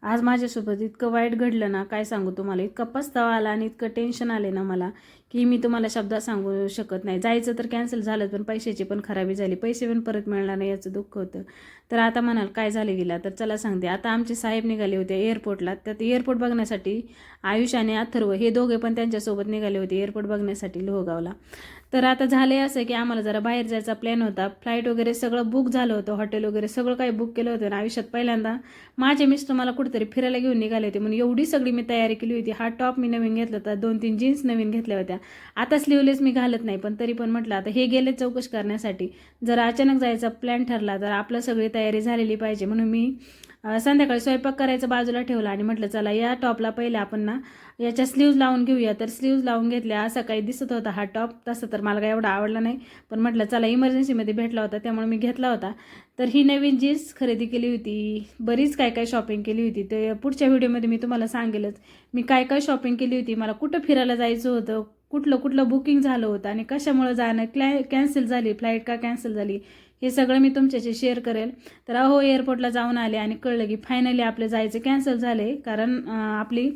आज माझ्यासोबत इतकं वाईट घडलं ना, काय सांगू तुम्हाला. इतका पस्तावा आला आणि इतकं टेन्शन आले ना मला, की मी तुम्हाला शब्दात सांगू शकत नाही. जायचं तर कॅन्सल झालं, पण पैशाची पण खराबी झाली. पैसे पण परत मिळणार नाही याचं दुःख होतं. तर आता म्हणाल काय झाले गेला, तर चला सांगते. आता आमचे साहेब निघाले होते एअरपोर्टला. त्यात एअरपोर्ट बघण्यासाठी आयुष आणि अथर्व हे दोघे पण त्यांच्यासोबत निघाले होते एअरपोर्ट बघण्यासाठी लोहगावला. तर आता झाले असं की आम्हाला जरा बाहेर जायचा प्लॅन होता. फ्लाईट वगैरे सगळं बुक झालं होतं, हॉटेल वगैरे सगळं काही बुक केलं होतं. आणि आयुष्यात पहिल्यांदा माझे मिस्टर मला कुठेतरी फिरायला घेऊन निघाले होते. म्हणून एवढी सगळी मी तयारी केली होती. हा टॉप मी नवीन घेतला होता, 2-3 जीन्स नवीन घेतल्या होत्या. आता स्लीवलेस मी घालत नाही, पण तरी पण म्हटलं आता हे गेले चौकशी करण्यासाठी. जर अचानक जायचा प्लॅन ठरला तर आपलं सगळी तयारी झालेली पाहिजे. म्हणून मी संध्याकाळी स्वयंपाक करायचं बाजूला ठेवला आणि म्हटलं चला या टॉपला पहिले आपण ना याच्या स्लीव्ज लावून घेऊया. तर स्लीव्ज लावून घेतल्या. असं काही दिसत होता हा टॉप. तसं तर मला काही एवढा आवडला नाही, पण म्हटलं चला इमर्जन्सीमध्ये भेटला होता त्यामुळे मी घेतला होता. तर ही नवीन जीन्स खरेदी केली होती. बरीच काय काय शॉपिंग केली होती. ते पुढच्या व्हिडिओमध्ये मी तुम्हाला सांगेलच मी काय काय शॉपिंग केली होती. मला कुठं फिरायला जायचं होतं, कुठलं कुठलं बुकिंग झालं होतं आणि कशामुळं जाणं कॅन्सल झाली, फ्लाईट का कॅन्सल झाली, हे सगळं मी तुमच्याशी शेअर करेल. तर एअरपोर्टला जाऊन आले आणि कळलं की फायनली आपलं जायचं कॅन्सल झाले, कारण आपली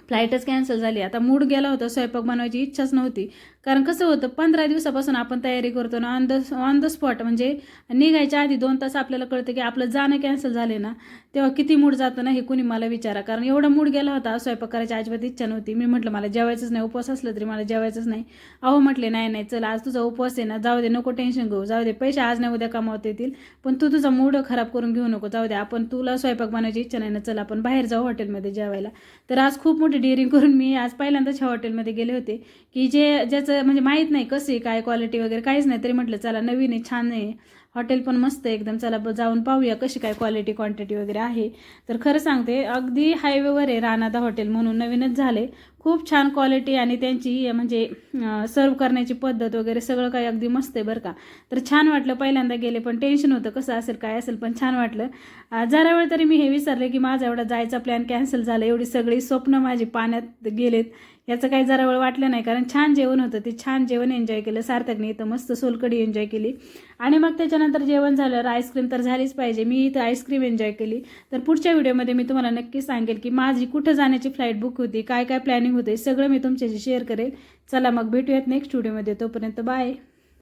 फ्लाईटच कॅन्सल झाली. आता मूड गेला होता, स्वयंपाक बनवायची इच्छाच नव्हती. कारण कसं होतं 15 दिवसापासून आपण तयारी करतो ना, ऑन द स्पॉट म्हणजे निघायच्या आधी 2 तास आपल्याला कळतं की आपलं जाणं कॅन्सल झाले ना, तेव्हा किती मूड जातं ना हे कुणी मला विचारा. कारण एवढा मूड गेला होता, स्वयंपाक करायची अजिबात इच्छा नव्हती. मी म्हटलं मला जेवायचंच नाही, उपवास असलं तरी मला जेवायचंच नाही. म्हटले नाही नाही चल आज तुझा उपवास आहे ना, जाऊ दे नको टेन्शन घेऊ, जाऊ दे पैसे आज नाही उद्या कमावता येतील, पण तू तुझा मूड खराब करून घेऊ नको, जाऊ दे आपण तुला स्वयंपाक बनवायची इच्छा नाही ना, चल आपण बाहेर जाऊ हॉटेलमध्ये जेवायला. तर आज खूप मोठी डिअरिंग करून मी आज पहिल्यांदाच ह्या हॉटेलमध्ये गेले होते की ज्याचं म्हणजे माहीत नाही कशी काय क्वालिटी वगैरे काहीच नाही, तरी म्हटलं चला नवीन आहे, छान आहे हॉटेल पण मस्त आहे एकदम, चला जाऊन पाहूया कशी काय क्वालिटी क्वांटिटी वगैरे आहे. तर खरं सांगते अगदी हायवेवर आहे रानादा हॉटेल म्हणून, नवीनच झाले. खूप छान क्वालिटी आणि त्यांची म्हणजे सर्व करण्याची पद्धत वगैरे सगळं काही अगदी मस्त आहे बरं का. तर छान वाटलं, पहिल्यांदा गेले पण टेन्शन होतं कसं असेल काय असेल, पण छान वाटलं. जरा वेळ तरी मी हे विसरले की माझा एवढा जायचा प्लॅन कॅन्सल झाला, एवढी सगळी स्वप्न माझी पाण्यात गेलेत याचं काही जरा वेळ वाटलं नाही. कारण छान जेवण होतं, ते छान जेवण एन्जॉय केलं सार्थकने. इथं मस्त सोलकढी एन्जॉय केली आणि मग त्याच्यानंतर जेवण झाल्यावर आईस्क्रीम तर झालीच पाहिजे, मी इथं आईस्क्रीम एन्जॉय केली. तर पुढच्या व्हिडिओमध्ये मी तुम्हाला नक्की सांगेल की माझी कुठं जाण्याची फ्लाईट बुक होती, काय काय प्लॅनिंग होते, सगळं मी तुमच्याशी शेअर करेल. चला मग भेटूयात नेक्स्ट व्हिडिओमध्ये, तोपर्यंत बाय.